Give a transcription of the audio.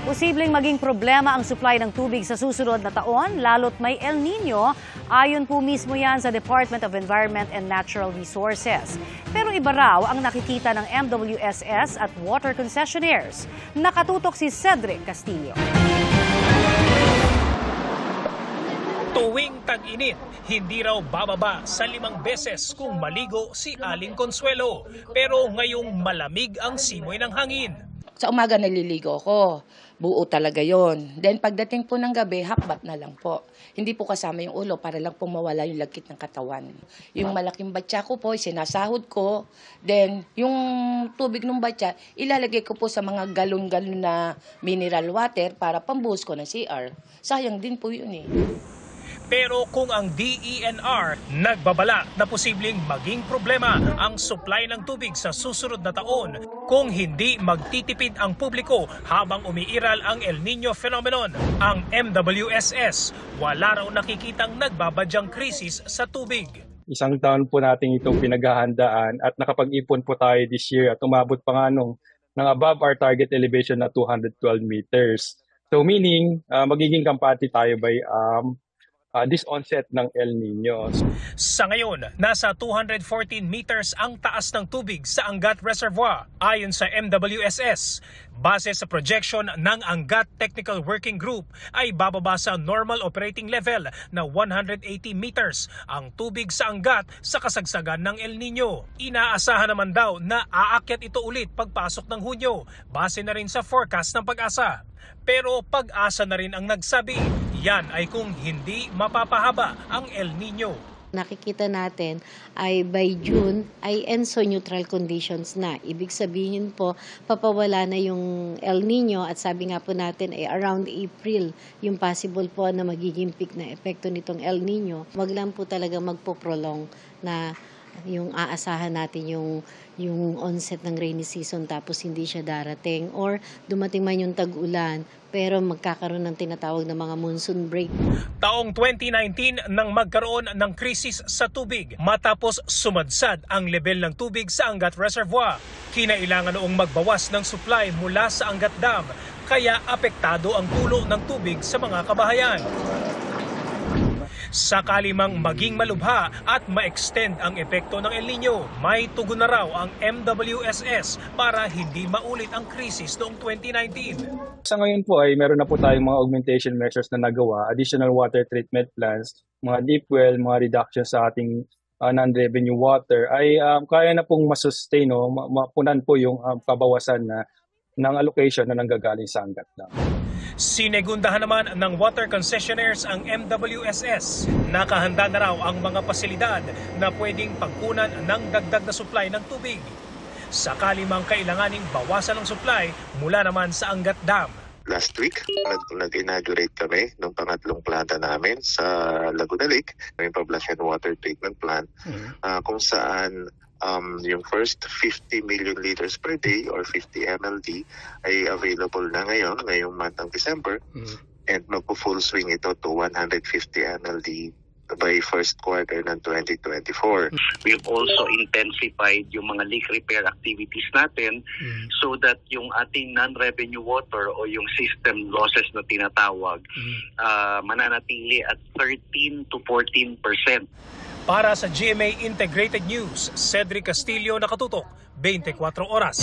Posibleng maging problema ang supply ng tubig sa susunod na taon, lalo't may El Nino. Ayon po mismo yan sa Department of Environment and Natural Resources. Pero iba raw ang nakikita ng MWSS at water concessionaires. Nakatutok si Cedric Castillo. Tuwing tag-init, hindi raw bababa sa 5 beses kung maligo si Aling Consuelo. Pero ngayong malamig ang simoy ng hangin. Sa umaga naliligo ko, buo talaga yon. Then pagdating po ng gabi, half bath na lang po. Hindi po kasama yung ulo para lang po mawala yung lagkit ng katawan. Yung malaking batya ko po, sinasahod ko. Then yung tubig ng batya, ilalagay ko po sa mga galon-galon na mineral water para pambuhos ko ng CR. Sayang din po yun eh. Pero kung ang DENR nagbabala na posibleng maging problema ang supply ng tubig sa susunod na taon kung hindi magtitipid ang publiko habang umiiral ang El Nino phenomenon, ang MWSS wala raw nakikitang nagbabadyang krisis sa tubig. Isang taon po natin itong pinaghahandaan at nakapag-ipon po tayo this year at umabot pa nga ng above our target elevation na 212 meters. So meaning, magiging kampante tayo by this onset ng El Nino. Sa ngayon, nasa 214 meters ang taas ng tubig sa Angat Reservoir ayon sa MWSS. Base sa projection ng Angat Technical Working Group ay bababa sa normal operating level na 180 meters ang tubig sa Angat sa kasagsagan ng El Nino. Inaasahan naman daw na aakyat ito ulit pagpasok ng Hunyo, base na rin sa forecast ng Pag-asa. Pero Pag-asa na rin ang nagsabi, yan ay kung hindi mapapahaba ang El Nino. Nakikita natin ay by June ay ENSO neutral conditions na. Ibig sabihin po, papawala na yung El Nino at sabi nga po natin ay around April yung possible po na magiging peak na epekto nitong El Nino. Wag lang po talaga magpo-prolong na yung aasahan natin yung onset ng rainy season tapos hindi siya darating or dumating man yung tag-ulan pero magkakaroon ng tinatawag na mga monsoon break. Taong 2019 nang magkaroon ng krisis sa tubig matapos sumadsad ang level ng tubig sa Angat Reservoir. Kinailangan noong magbawas ng supply mula sa Angat Dam kaya apektado ang tulo ng tubig sa mga kabahayan. Sakali mang maging malubha at ma-extend ang epekto ng El Nino, may tugon na raw ang MWSS para hindi maulit ang krisis noong 2019. Sa ngayon po ay meron na po tayong mga augmentation measures na nagawa, additional water treatment plants, mga deep well, mga reductions sa ating non-revenue water ay kaya na pong masustain, mapunan po yung kabawasan ng allocation na nanggagaling sa Angat Dam. Sinegundahan naman ng water concessionaires ang MWSS. Nakahanda na raw ang mga pasilidad na pwedeng pagkunan ng dagdag na supply ng tubig. Sakali mang kailanganing bawasan ng supply mula naman sa Angat Dam. Last week, nag-inaugurate kami ng pangatlong planta namin sa Laguna Lake, yung Poblacion Water Treatment Plant, kung saan yung first 50 million liters per day or 50 MLD ay available na ngayong month ng December and magpo-full swing ito to 150 MLD by first quarter ng 2024. We've also intensified yung mga leak repair activities natin so that yung ating non-revenue water o yung system losses na tinatawag mananatili at 13 to 14%. Para sa GMA Integrated News, Cedric Castillo, nakatutok, 24 oras.